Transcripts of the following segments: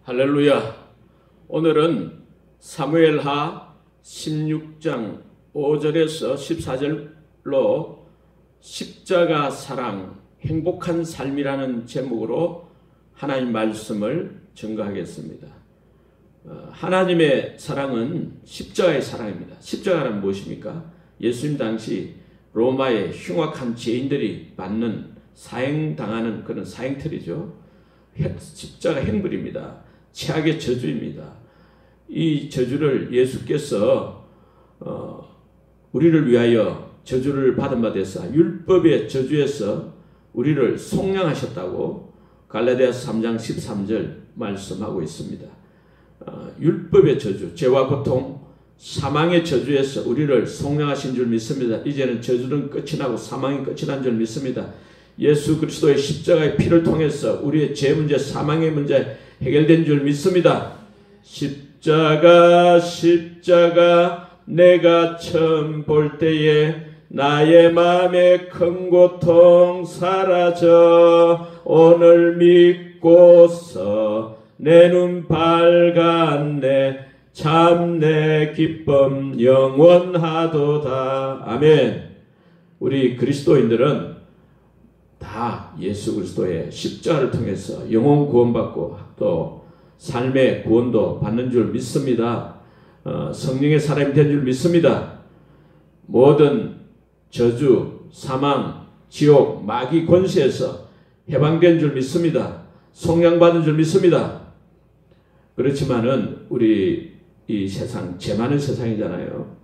할렐루야. 오늘은 사무엘하 16장 5절에서 14절로 십자가 사랑, 행복한 삶이라는 제목으로 하나님 말씀을 증거하겠습니다. 하나님의 사랑은 십자가의 사랑입니다. 십자가는 무엇입니까? 예수님 당시 로마의 흉악한 죄인들이 받는 사형당하는 그런 사형틀이죠. 십자가 행불입니다. 최악의 저주입니다. 이 저주를 예수께서 우리를 위하여 저주를 받은 바 되사 율법의 저주에서 우리를 속량하셨다고 갈라디아서 3장 13절 말씀하고 있습니다. 율법의 저주, 죄와 고통, 사망의 저주에서 우리를 속량하신 줄 믿습니다. 이제는 저주는 끝이 나고 사망이 끝이 난 줄 믿습니다. 예수 그리스도의 십자가의 피를 통해서 우리의 죄 문제, 사망의 문제 해결된 줄 믿습니다. 십자가 내가 처음 볼 때에 나의 마음의 큰 고통 사라져 오늘 믿고서 내 눈 밝았네 참 내 기쁨 영원하도다. 아멘. 우리 그리스도인들은 다 예수 그리스도의 십자가를 통해서 영혼 구원받고 또 삶의 구원도 받는 줄 믿습니다. 성령의 사람이 된 줄 믿습니다. 모든 저주, 사망, 지옥, 마귀 권세에서 해방된 줄 믿습니다. 속량받은 줄 믿습니다. 그렇지만은 우리 이 세상, 죄 많은 세상이잖아요.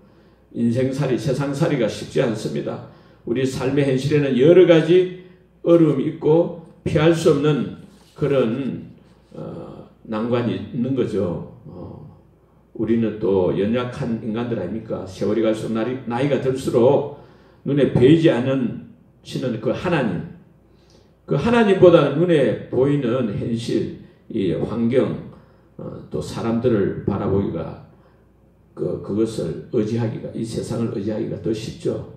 인생살이, 세상살이가 쉽지 않습니다. 우리 삶의 현실에는 여러 가지 어려움이 있고 피할 수 없는 그런 난관이 있는 거죠. 우리는 또 연약한 인간들 아닙니까? 세월이 갈수록 나이가 들수록 눈에 보이지 않으시는 그 하나님, 그 하나님보다는 눈에 보이는 현실, 이 환경, 또 사람들을 바라보기가 그것을 의지하기가, 이 세상을 의지하기가 더 쉽죠.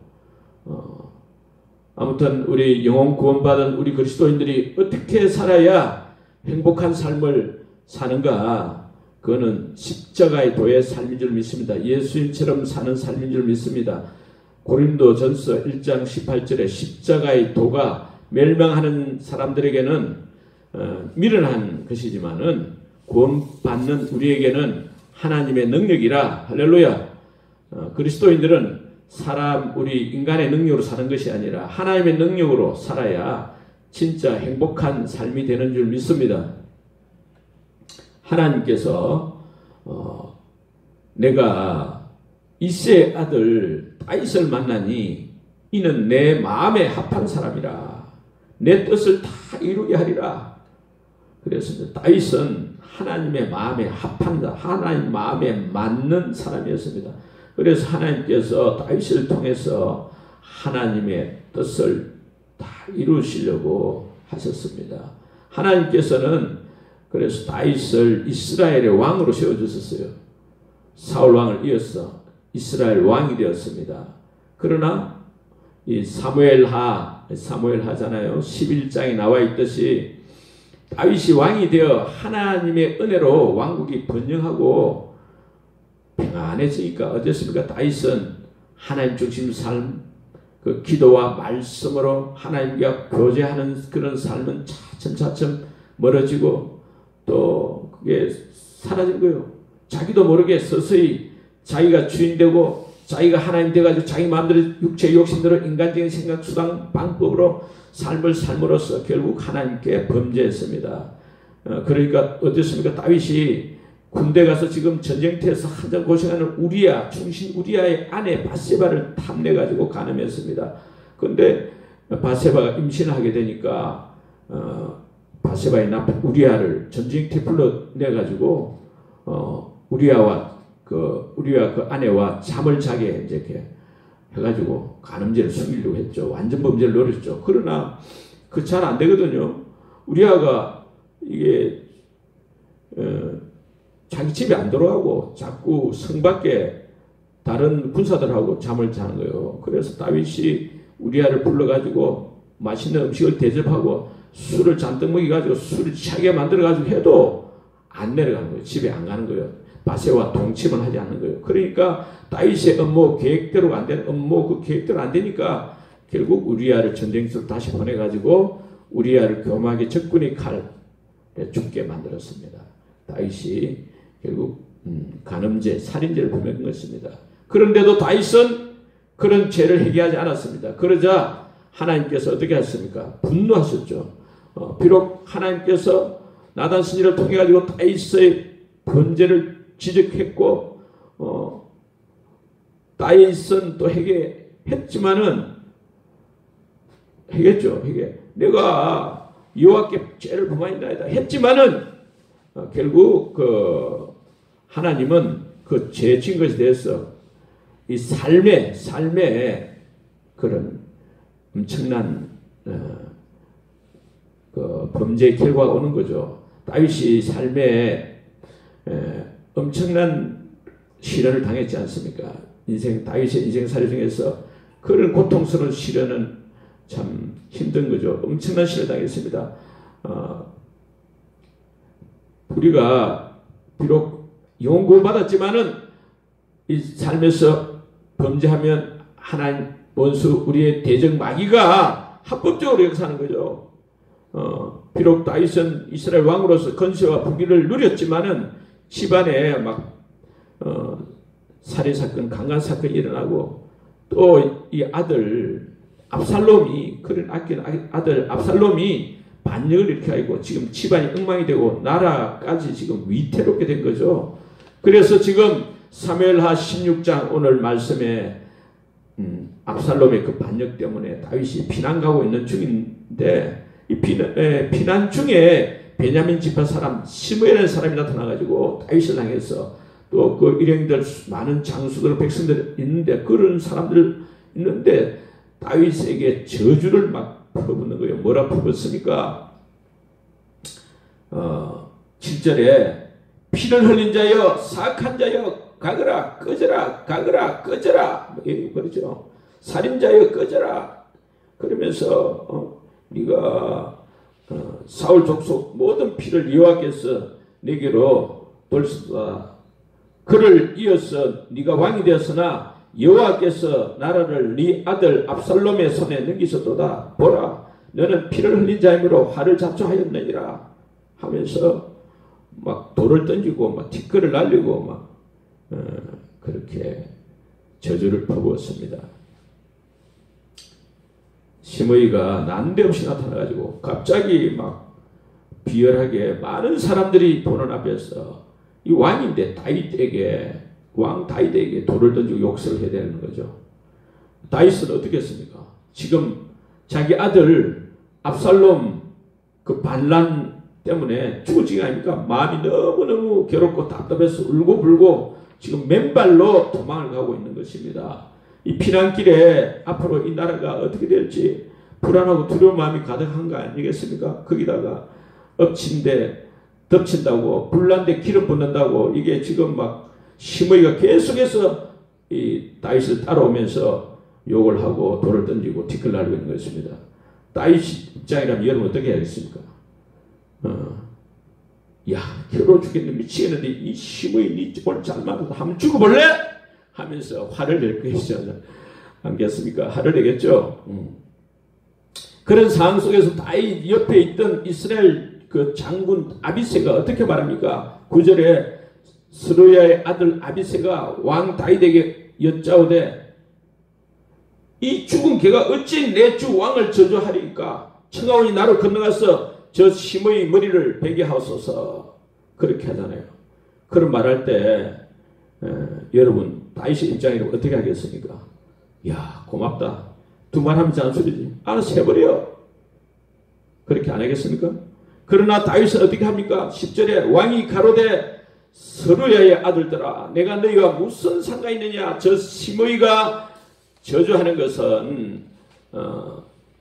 아무튼 우리 영혼 구원받은 우리 그리스도인들이 어떻게 살아야 행복한 삶을 사는가? 그거는 십자가의 도의 삶인 줄 믿습니다. 예수님처럼 사는 삶인 줄 믿습니다. 고린도전서 1장 18절에 십자가의 도가 멸망하는 사람들에게는 미련한 것이지만은 구원받는 우리에게는 하나님의 능력이라. 할렐루야. 그리스도인들은 우리 인간의 능력으로 사는 것이 아니라 하나님의 능력으로 살아야 진짜 행복한 삶이 되는 줄 믿습니다. 하나님께서 내가 이새의 아들 다윗을 만나니 이는 내 마음에 합한 사람이라. 내 뜻을 다 이루게 하리라. 그래서 다윗은 하나님의 마음에 합한 자, 하나님 마음에 맞는 사람이었습니다. 그래서 하나님께서 다윗을 통해서 하나님의 뜻을 다 이루시려고 하셨습니다. 하나님께서는 그래서 다윗을 이스라엘의 왕으로 세워주셨어요. 사울 왕을 이어서 이스라엘 왕이 되었습니다. 그러나 이 사무엘하잖아요. 11장에 나와 있듯이 다윗이 왕이 되어 하나님의 은혜로 왕국이 번영하고 평안해지니까 어땠습니까? 다윗은 하나님 중심 삶, 그 기도와 말씀으로 하나님과 교제하는 그런 삶은 차츰차츰 멀어지고 또 그게 사라진 거예요. 자기도 모르게 서서히 자기가 주인 되고 자기가 하나님 돼가지고 자기 마음대로 육체의 욕심대로 인간적인 생각, 수단, 방법으로 삶을 삶으로써 결국 하나님께 범죄했습니다. 그러니까 어땠습니까? 다윗이 군대 가서 지금 전쟁터에서 한참 고생하는 충신 우리아의 아내 바세바를 탐내가지고 간음했습니다. 그런데 바세바가 임신을 하게 되니까 바세바의 남편 우리아를 전쟁터에 불러내가지고 우리아와 그 아내와 잠을 자게 이제 해가지고 간음죄를 숨기려고 했죠. 완전 범죄를 노렸죠. 그러나 그 잘 안 되거든요. 우리아가 이게 자기 집에 안 들어가고 자꾸 성 밖에 다른 군사들하고 잠을 자는 거예요. 그래서 다윗이 우리아를 불러가지고 맛있는 음식을 대접하고 술을 잔뜩 먹여가지고 술을 취하게 만들어가지고 해도 안 내려가는 거예요. 집에 안 가는 거예요. 바세와 동침을 하지 않는 거예요. 그러니까 다윗의 업무 계획대로 안 되는 업무 그 계획대로 안 되니까 결국 우리아를 전쟁터로 다시 보내가지고 우리아를 교묘하게 적군의 칼에 죽게 만들었습니다. 다윗이 결국 간음죄, 살인죄를 범한 것입니다. 그런데도 다윗은 그런 죄를 회개하지 않았습니다. 그러자 하나님께서 어떻게 하셨습니까? 분노하셨죠. 비록 하나님께서 나단 선지자를 통해 가지고 다윗의 범죄를 지적했고 다윗은 또 회개했지만은 회개했죠. 회개. 내가 여호와께 죄를 범하였나이다 했지만은 결국 그 하나님은 그 죄 지은 것에 대해서 이 삶의 그런 엄청난 그 범죄의 결과가 오는 거죠. 다윗이 삶에 엄청난 시련을 당했지 않습니까? 다윗의 인생살이 중에서 그런 고통스러운 시련은 참 힘든 거죠. 엄청난 시련을 당했습니다. 우리가 비록 용구 받았지만은 이 삶에서 범죄하면 하나님 원수 우리의 대적 마귀가 합법적으로 역사하는 거죠. 비록 다윗은 이스라엘 왕으로서 건세와 부귀를 누렸지만은 집안에 막 살인 사건, 강간 사건이 일어나고 또 이 아들 압살롬이 그런 아끼는 아들 압살롬이 반역을 일으켜가지고 지금 집안이 엉망이 되고 나라까지 지금 위태롭게 된 거죠. 그래서 지금 사무엘하 16장 오늘 말씀에 압살롬의 그 반역 때문에 다윗이 피난 가고 있는 중인데 이 피난 중에 베냐민 지파 사람 시므엘이라는 사람이 나타나가지고 다윗을 향해서 또 그 일행들 많은 장수들 백성들 있는데 그런 사람들 있는데 다윗에게 저주를 막 퍼붓는 거예요. 뭐라 퍼붓습니까? 7절에 피를 흘린 자여 사악한 자여 가거라 꺼져라 가거라 꺼져라 그러죠. 살인자여 꺼져라. 그러면서 네가 사울 족속 모든 피를 여호와께서 내게로 돌수다. 그를 이어서 네가 왕이 되었으나 여호와께서 나라를 네 아들 압살롬의 손에 넘기셨도다. 보라 너는 피를 흘린 자이므로 화를 자초하였느니라 하면서 막 돌을 던지고 막 티끌을 날리고 막 그렇게 저주를 퍼부었습니다. 시므이가 난데없이 나타나가지고 갑자기 막 비열하게 많은 사람들이 보는 앞에서 이 왕인데 왕 다윗에게 돌을 던지고 욕설을 해야 되는 거죠. 다윗은 어떻게 했습니까? 지금 자기 아들 압살롬 그 반란 때문에 죽을 지경 아닙니까? 마음이 너무너무 괴롭고 답답해서 울고불고 지금 맨발로 도망을 가고 있는 것입니다. 이 피난길에 앞으로 이 나라가 어떻게 될지 불안하고 두려운 마음이 가득한 거 아니겠습니까? 거기다가 덮친다고 불난데 기름 붓는다고 이게 지금 막 시므이가 계속해서 이 다윗을 따라오면서 욕을 하고 돌을 던지고 티끌 날리고 있는 것입니다. 다윗 입장이라면 여러분 어떻게 하겠습니까? 야 괴로워 죽겠는데 미치겠는데 이 시므이 니 오늘 잘 맞아서 한번 죽어볼래? 하면서 화를 낼 것이지 않겠습니까? 화를 내겠죠. 그런 상황 속에서 다윗 옆에 있던 이스라엘 그 장군 아비새가 어떻게 말합니까? 9절에 스루야의 아들 아비새가 왕 다윗에게 여짜오되 이 죽은 개가 어찌 내 주 왕을 저주하리까? 청하오니 나로 건너가서 저 시므이 머리를 베게 하옵소서. 그렇게 하잖아요. 그런 말할 때 여러분 다윗의 입장이라면 어떻게 하겠습니까? 야 고맙다. 두 말 하면 잔소리지. 알아서 해버려. 그렇게 안 하겠습니까? 그러나 다윗은 어떻게 합니까? 10절에 왕이 가로되 스루야의 아들들아 내가 너희가 무슨 상관이 있느냐? 저 시므이가 저주하는 것은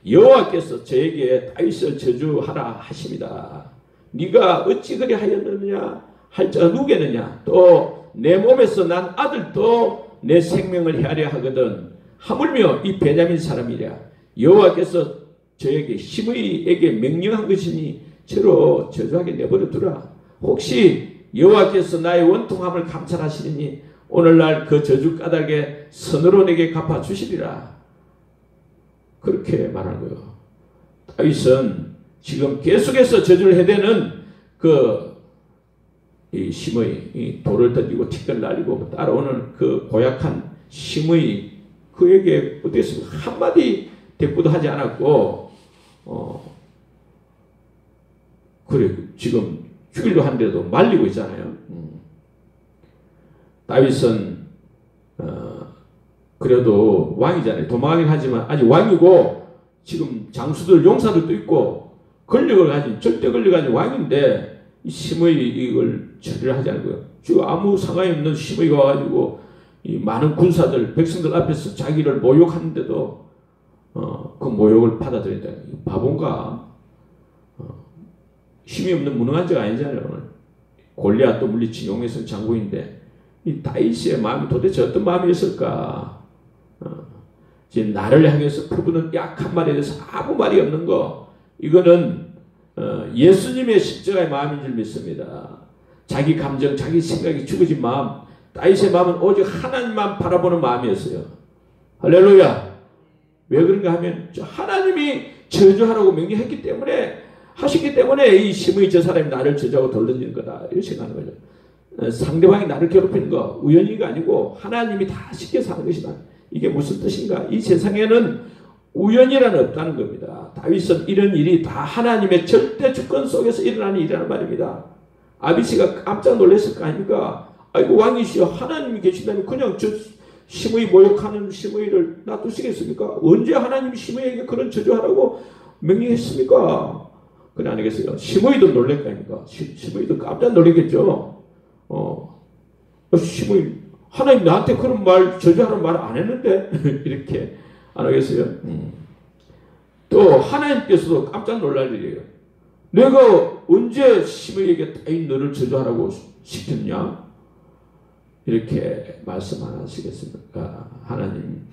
여호와께서 저에게 다윗을 저주하라 하십니다. 네가 어찌 그리 하였느냐 할 자가 누구겠느냐? 또 내 몸에서 난 아들도 내 생명을 헤아려 하거든. 하물며 이 베냐민 사람이랴. 여호와께서 저에게 시므이에게 명령한 것이니 저로 저주하게 내버려 두라. 혹시 여호와께서 나의 원통함을 감찰하시리니 오늘날 그 저주 까닭에 선으로 내게 갚아주시리라. 그렇게 말하는 거예요. 다윗은 지금 계속해서 저주를 해대는 이 심의, 이 돌을 던지고 티끌 날리고 따라오는 그 고약한 심의, 그에게 어떻게 했습니까? 한마디 대꾸도 하지 않았고, 그래, 지금 죽이려 하는데도 말리고 있잖아요. 다윗은, 그래도 왕이잖아요. 도망하긴 하지만 아직 왕이고, 지금 장수들, 용사들도 있고, 권력을 가진, 절대 권력을 가진 왕인데, 이 심의 이걸 처리를 하지 않고요. 지금 아무 상관이 없는 심의가 와가지고, 이 많은 군사들, 백성들 앞에서 자기를 모욕하는데도, 그 모욕을 받아들인다. 바본가? 힘이 없는 무능한 자가 아니잖아요. 오늘 골리앗도 물리친 용에서 장군인데 이 다윗의 마음이 도대체 어떤 마음이었을까? 지금 나를 향해서 퍼부는 약한 말에 대해서 아무 말이 없는 거, 이거는 예수님의 십자가의 마음인 줄 믿습니다. 자기 감정, 자기 생각이 죽어진 마음, 다윗의 마음은 오직 하나님만 바라보는 마음이었어요. 할렐루야. 왜 그런가 하면 하나님이 저주하라고 명령했기 때문에, 하셨기 때문에 이 심의 저 사람이 나를 저주하고 돌려주는 거다, 이렇게 생각하는 거죠. 상대방이 나를 괴롭히는 거 우연이가 아니고 하나님이 다 쉽게 사는 것이다. 이게 무슨 뜻인가? 이 세상에는 우연이라는 없다는 겁니다. 다윗은 이런 일이 다 하나님의 절대 주권 속에서 일어나는 일이라는 말입니다. 아비시가 깜짝 놀랐을 거 아닙니까? 아이고, 왕이시여, 하나님이 계신다면 그냥 저 심의 모욕하는 심의를 놔두시겠습니까? 언제 하나님이 심의에게 그런 저주하라고 명령했습니까? 그래 아니겠어요? 심의도 놀랄 거 아닙니까? 심의도 깜짝 놀랐겠죠. 심의, 하나님 나한테 그런 말, 저주하라는 말 안 했는데 이렇게 안 하겠어요? 또 하나님께서도 깜짝 놀랄 일이에요. 내가 언제 심의에게 다윗 너를 저주하라고 시켰냐? 이렇게 말씀 안 하시겠습니까? 하나님.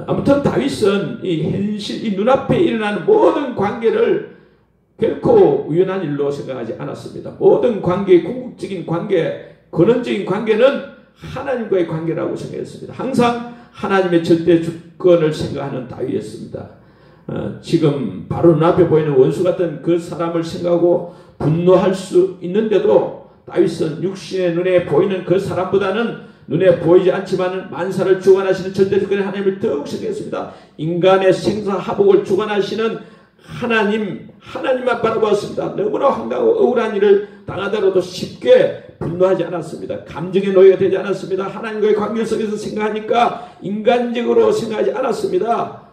아무튼 다윗은 이 현실, 이 눈앞에 일어나는 모든 관계를 결코 우연한 일로 생각하지 않았습니다. 모든 관계, 궁극적인 관계, 근원적인 관계는 하나님과의 관계라고 생각했습니다. 항상 하나님의 절대 주권을 생각하는 다윗이었습니다. 지금 바로 눈앞에 보이는 원수 같은 그 사람을 생각하고 분노할 수 있는데도 다윗은 육신의 눈에 보이는 그 사람보다는 눈에 보이지 않지만 만사를 주관하시는 절대 주권의 하나님을 더욱 생각했습니다. 인간의 생사화복을 주관하시는 하나님만 바라보았습니다. 너무나 황당하고 억울한 일을 당하더라도 쉽게 분노하지 않았습니다. 감정의 노예가 되지 않았습니다. 하나님과의 관계 속에서 생각하니까 인간적으로 생각하지 않았습니다.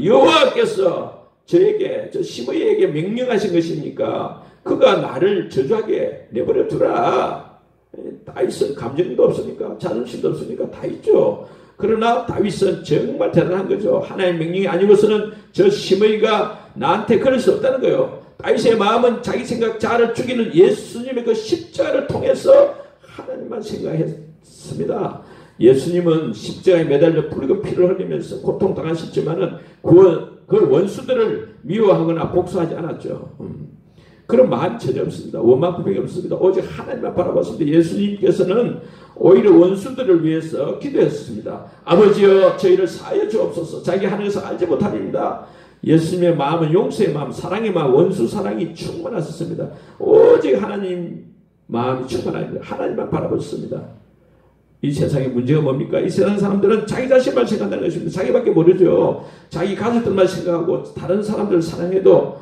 여호와께서 저에게, 저 심의에게 명령하신 것이니까 그가 나를 저주하게 내버려 두라. 다윗은 감정도 없으니까, 자존심도 없으니까 다 있죠. 그러나 다윗은 정말 대단한 거죠. 하나님의 명령이 아니고서는 저 심의가 나한테 그럴 수 없다는 거예요. 다윗의 마음은 자기 생각, 자아를 죽이는 예수님의 그 십자가를 통해서 하나님만 생각했습니다. 예수님은 십자가에 매달려 붉은 피를 흘리면서 고통당하셨지만은 그 원수들을 미워하거나 복수하지 않았죠. 그런 마음이 전혀 없습니다. 원망부백이 없습니다. 오직 하나님만 바라봤습니다. 예수님께서는 오히려 원수들을 위해서 기도했습니다. 아버지여, 저희를 사하여 주옵소서. 자기 하늘에서 알지 못합니다. 예수님의 마음은 용서의 마음, 사랑의 마음, 원수 사랑이 충만하셨습니다. 오직 하나님 마음이 충만합니다. 하나님만 바라봤습니다. 이 세상의 문제가 뭡니까? 이 세상 사람들은 자기 자신만 생각한다는 것입니다. 자기밖에 모르죠. 자기 가족들만 생각하고 다른 사람들을 사랑해도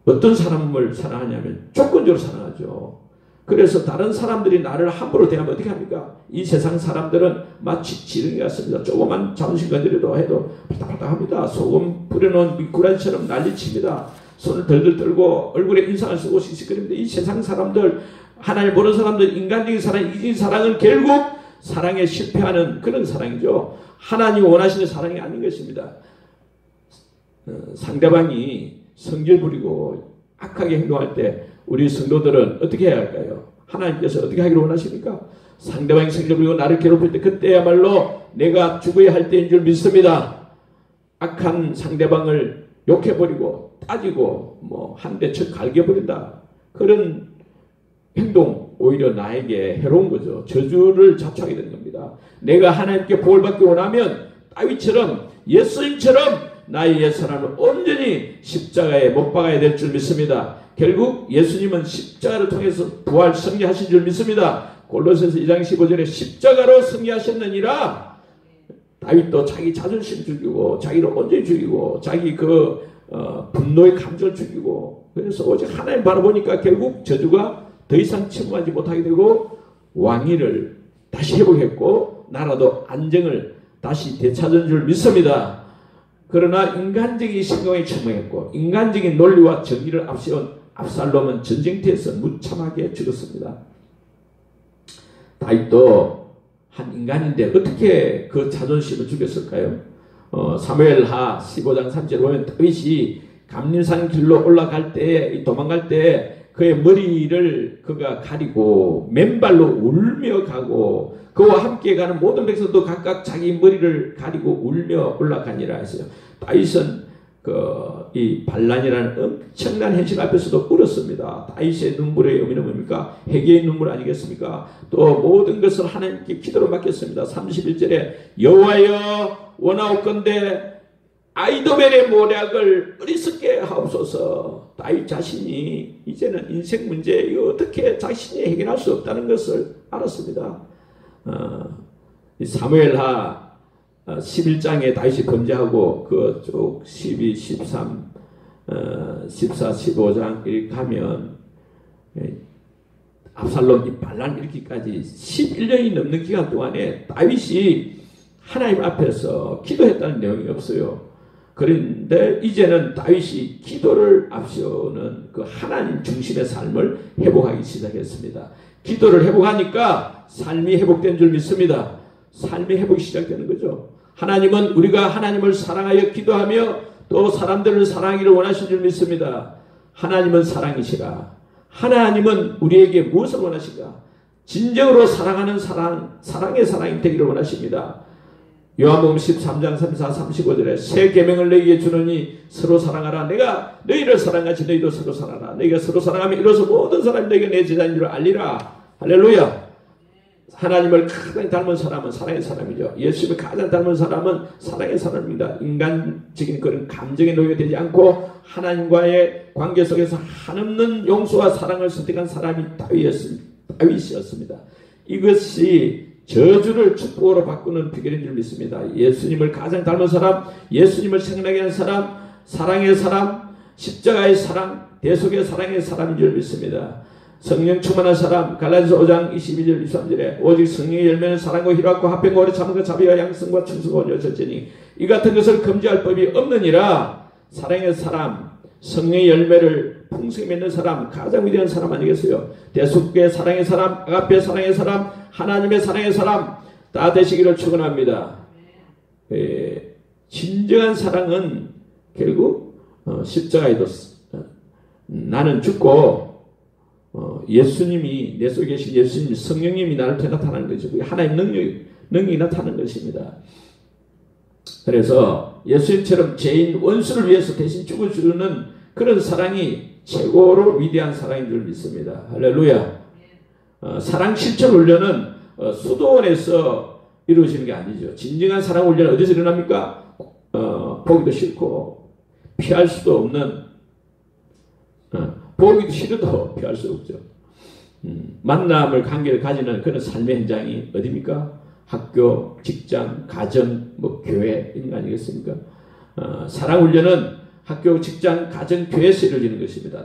어떤 사람을 사랑하냐면 조건적으로 사랑하죠. 그래서 다른 사람들이 나를 함부로 대하면 어떻게 합니까? 이 세상 사람들은 마치 지렁이 같습니다. 조그만 자존심 건드려도 해도 바닥바닥합니다. 소금 뿌려놓은 미꾸라지처럼 난리칩니다. 손을 덜덜 떨고 얼굴에 인상을 쓰고 씩씩거립니다. 이 세상 사람들, 하나님 모르는 사람들, 인간적인 사랑, 이기적인 사랑은 결국 사랑에 실패하는 그런 사랑이죠. 하나님이 원하시는 사랑이 아닌 것입니다. 상대방이 성질 부리고 악하게 행동할 때 우리 성도들은 어떻게 해야 할까요? 하나님께서 어떻게 하기를 원하십니까? 상대방이 성질 부리고 나를 괴롭힐 때 그때야말로 내가 죽어야 할 때인 줄 믿습니다. 악한 상대방을 욕해버리고 따지고 한 대 쳐 갈겨버린다. 그런 행동 오히려 나에게 해로운 거죠. 저주를 자초하게 되는 겁니다. 내가 하나님께 복을 받기 원하면 다윗처럼 예수님처럼 나의 옛사람을 온전히 십자가에 못 박아야 될 줄 믿습니다. 결국 예수님은 십자가를 통해서 부활 승리하신 줄 믿습니다. 골로새서 2장 15절에 십자가로 승리하셨느니라. 다윗도 자기 자존심 죽이고 자기를 온전히 죽이고 자기 분노의 감정을 죽이고 그래서 오직 하나님 바라보니까 결국 저주가 더 이상 침범하지 못하게 되고 왕위를 다시 회복했고 나라도 안정을 다시 되찾은 줄 믿습니다. 그러나 인간적인 신경에 침범했고 인간적인 논리와 정의를 앞세운 압살롬은 전쟁터에서 무참하게 죽었습니다. 다윗도 한 인간인데 어떻게 그 자존심을 죽였을까요? 사무엘하 15장 3절에 보면 다윗이 감림산 길로 올라갈 때 도망갈 때 그의 머리를 그가 가리고 맨발로 울며 가고 그와 함께 가는 모든 백성도 각각 자기 머리를 가리고 울며 올라가니라 했어요. 다윗은 이 반란이라는 엄청난 현실 앞에서도 울었습니다. 다윗의 눈물의 의미는 뭡니까? 회개의 눈물 아니겠습니까? 또 모든 것을 하나님께 기도로 맡겼습니다. 31절에 여호와여 원하옵건대 아이도벨의 모략을 어리석게 하옵소서. 다윗 자신이 이제는 인생 문제 이거 어떻게 자신이 해결할 수 없다는 것을 알았습니다. 사무엘하 11장에 다윗이 범죄하고 그쪽 12, 13, 14, 15장 이렇게 가면 압살롬 반란 일으키기까지 11년이 넘는 기간 동안에 다윗이 하나님 앞에서 기도했다는 내용이 없어요. 그런데 이제는 다윗이 기도를 앞세우는 그 하나님 중심의 삶을 회복하기 시작했습니다. 기도를 회복하니까 삶이 회복된 줄 믿습니다. 삶이 회복이 시작되는 거죠. 하나님은 우리가 하나님을 사랑하여 기도하며 또 사람들을 사랑하기를 원하신 줄 믿습니다. 하나님은 사랑이시라. 하나님은 우리에게 무엇을 원하신가? 진정으로 사랑하는 사랑의 사랑이 되기를 원하십니다. 요한복음 13장 34, 35절에 새 계명을 너희에게 주노니 서로 사랑하라. 내가 너희를 사랑하지 너희도 서로 사랑하라. 너희가 서로 사랑하면 이로써 모든 사람이 너희가 내 제자인 줄 알리라. 할렐루야. 하나님을 가장 닮은 사람은 사랑의 사람이죠. 예수님을 가장 닮은 사람은 사랑의 사람입니다. 인간적인 그런 감정에 놓이게 되지 않고 하나님과의 관계 속에서 한없는 용서와 사랑을 선택한 사람이 다윗이었습니다. 이것이 저주를 축복으로 바꾸는 비결인 줄 믿습니다. 예수님을 가장 닮은 사람, 예수님을 생각나게 한 사람, 사랑의 사람, 십자가의 사랑, 대속의 사랑의 사람인 줄 믿습니다. 성령 충만한 사람, 갈라디아서 5장 22절 23절에 오직 성령의 열매는 사랑과 희락과 화평과 오래 참음과 자비와 양성과 충성과 온유와 절제니 이 같은 것을 금지할 법이 없느니라. 사랑의 사람, 성령의 열매를 풍성히 맺는 사람, 가장 위대한 사람 아니겠어요? 대속의 사랑의 사람, 아가페 사랑의 사람, 하나님의 사랑의 사람 다 되시기를 축원합니다. 진정한 사랑은 결국 십자가에도 나는 죽고 예수님이 내 속에 계신 예수님 성령님이 나를 통해 나타나는 거죠. 하나님 능력이 나타나는 것입니다. 그래서 예수님처럼 죄인 원수를 위해서 대신 죽어주는 그런 사랑이 최고로 위대한 사랑인 줄 믿습니다. 할렐루야. 사랑 실천 훈련은 수도원에서 이루어지는 게 아니죠. 진정한 사랑 훈련은 어디서 일어납니까? 보기도 싫고 피할 수도 없는 보기도 싫어도 피할 수 없죠. 만남을 관계를 가지는 그런 삶의 현장이 어디입니까? 학교, 직장, 가정, 교회 이런 거 아니겠습니까? 사랑 훈련은 학교, 직장, 가정, 교회에서 이루어지는 것입니다.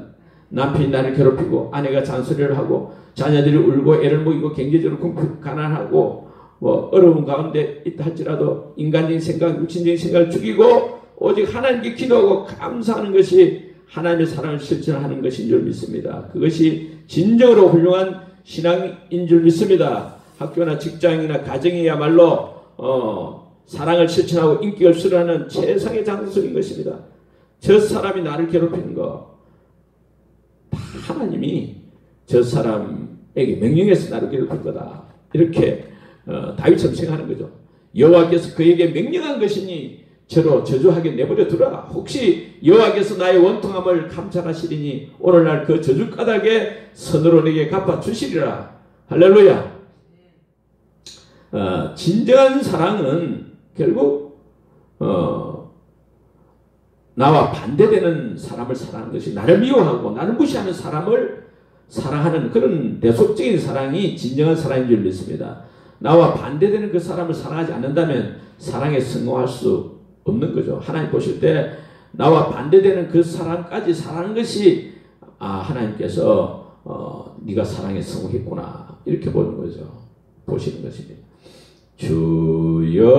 남편이 나를 괴롭히고 아내가 잔소리를 하고 자녀들이 울고 애를 먹이고 경제적으로 가난하고 어려운 가운데 있다 할지라도 인간적인 생각, 육신적인 생각을 죽이고 오직 하나님께 기도하고 감사하는 것이 하나님의 사랑을 실천하는 것인 줄 믿습니다. 그것이 진정으로 훌륭한 신앙인 줄 믿습니다. 학교나 직장이나 가정이야말로 사랑을 실천하고 인격을 수련하는 최상의 장소인 것입니다. 저 사람이 나를 괴롭히는 거 하나님이 저 사람에게 명령해서 나를 괴롭힐 거다. 이렇게 다윗처럼 생각하는 거죠. 여호와께서 그에게 명령한 것이니 저로 저주하게 내버려 두라. 혹시 여호와께서 나의 원통함을 감찰하시리니 오늘날 그 저주 까닭에 선으로 내게 갚아주시리라. 할렐루야. 진정한 사랑은 결국 나와 반대되는 사람을 사랑하는 것이, 나를 미워하고 나를 무시하는 사람을 사랑하는 그런 대속적인 사랑이 진정한 사랑인 줄 믿습니다. 나와 반대되는 그 사람을 사랑하지 않는다면 사랑에 성공할 수 없는 거죠. 하나님 보실 때 나와 반대되는 그 사람까지 사랑하는 것이 하나님께서 네가 사랑에 성공했구나 이렇게 보는 거죠. 보시는 것입니다. 주여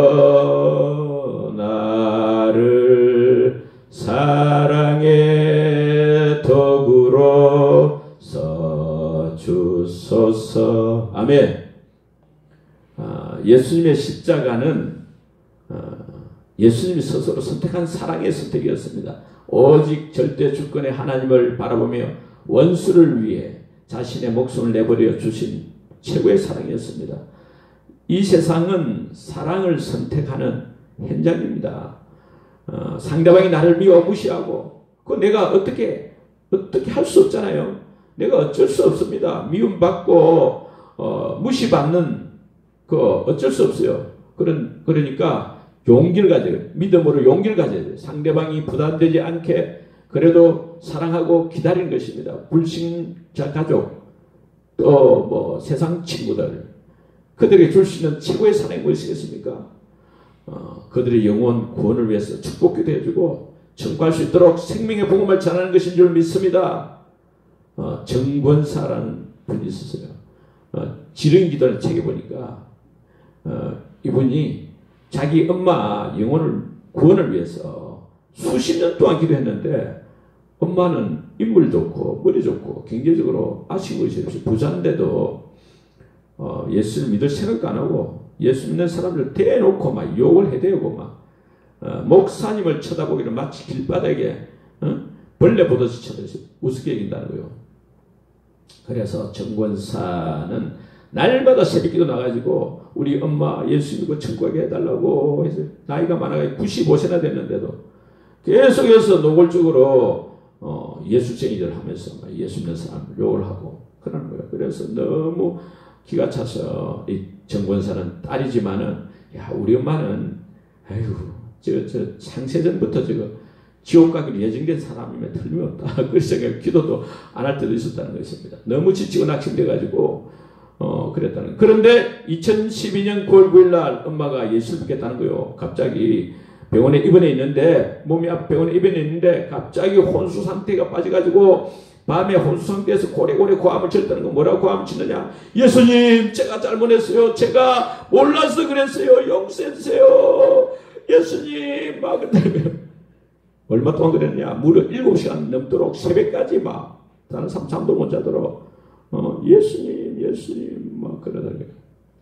나를 사랑의 도구로 써주소서. 아멘. 예수님의 십자가는 예수님이 스스로 선택한 사랑의 선택이었습니다. 오직 절대 주권의 하나님을 바라보며 원수를 위해 자신의 목숨을 내버려 주신 최고의 사랑이었습니다. 이 세상은 사랑을 선택하는 현장입니다. 상대방이 나를 미워 무시하고 그거 내가 어떻게 할 수 없잖아요. 내가 어쩔 수 없습니다. 미움받고 무시받는 거 어쩔 수 없어요. 그러니까 용기를 가져야 돼요. 믿음으로 용기를 가져야 돼요. 상대방이 부담되지 않게 그래도 사랑하고 기다리는 것입니다. 불신자 가족 또 뭐 세상 친구들 그들에게 줄 수 있는 최고의 사랑이 무엇이겠습니까? 그들의 영혼 구원을 위해서 축복기도 해주고 청구할 수 있도록 생명의 복음을 전하는 것인 줄 믿습니다. 정권사라는 분이 있었어요. 지름기도를 책에 보니까 이분이 자기 엄마 영혼을 구원을 위해서 수십 년 동안 기도했는데 엄마는 인물 좋고 머리 좋고 경제적으로 아쉬운 것이 없이 부자인데도 예수를 믿을 생각도 안 하고 예수 믿는 사람들 대놓고 막 욕을 해대고 막 목사님을 쳐다보기를 마치 길바닥에 벌레 보듯이 쳐다보듯이 우습게 여긴다는 거예요. 그래서 정권사는 날마다 새벽기도 나가지고 우리 엄마 예수 믿고 천국에 해달라고 해서 나이가 많아가지고 95세나 됐는데도 계속해서 노골적으로 예수쟁이들 하면서 예수 믿는 사람을 욕을 하고 그러는 거예요. 그래서 너무 기가 차서 이 정권사는 딸이지만은 야 우리 엄마는 아이고 저 창세전부터 지옥 가기로 예정된 사람이면 틀림없다. 그래서 기도도 안 할 때도 있었다는 것입니다. 너무 지치고 낙심돼가지고 그랬다는. 그런데 2012년 9월 9일 날 엄마가 예수를 믿겠다는 거예요. 갑자기 병원에 입원해 있는데 병원에 입원해 있는데 갑자기 혼수 상태가 빠져가지고 밤에 혼수 상태에서 고래고래 고함을 쳤다는 거. 뭐라고 고함을 치느냐? 예수님 제가 잘못했어요. 제가 몰라서 그랬어요. 용서해 주세요. 예수님 막 얼마 동안 그랬냐? 무려 7시간 넘도록 새벽까지 막 다른 사람 잠도 못 자도록 예수님 막 그러다가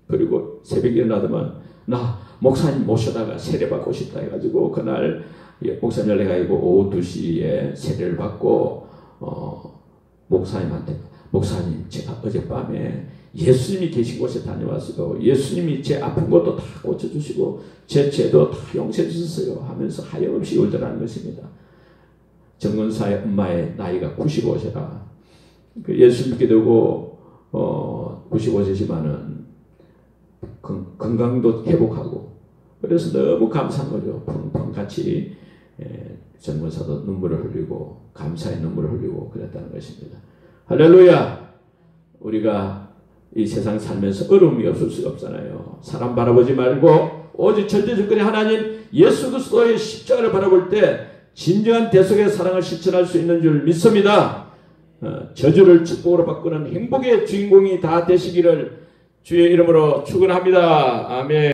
그리고 새벽에 일어나더만 나 목사님 모셔다가 세례 받고 싶다 해가지고 그날 목사님 연락하고 오후 2시에 세례를 받고 목사님한테 목사님 제가 어젯밤에 예수님이 계신 곳에 다녀왔어요. 예수님이 제 아픈 것도 다 고쳐주시고 제 죄도 다 용서해 주셨어요 하면서 하염없이 울더라는 것입니다. 정권사의 엄마의 나이가 95세라. 예수 믿게 되고 95세지만은 건강도 회복하고 그래서 너무 감사한 거죠. 펑펑 같이 정권사도 눈물을 흘리고 감사의 눈물을 흘리고 그랬다는 것입니다. 할렐루야. 우리가 이 세상 살면서 어려움이 없을 수가 없잖아요. 사람 바라보지 말고 오직 절대주권의 하나님 예수 그리스도의 십자가를 바라볼 때 진정한 대속의 사랑을 실천할 수 있는 줄 믿습니다. 저주를 축복으로 바꾸는 행복의 주인공이 다 되시기를 주의 이름으로 축원합니다. 아멘.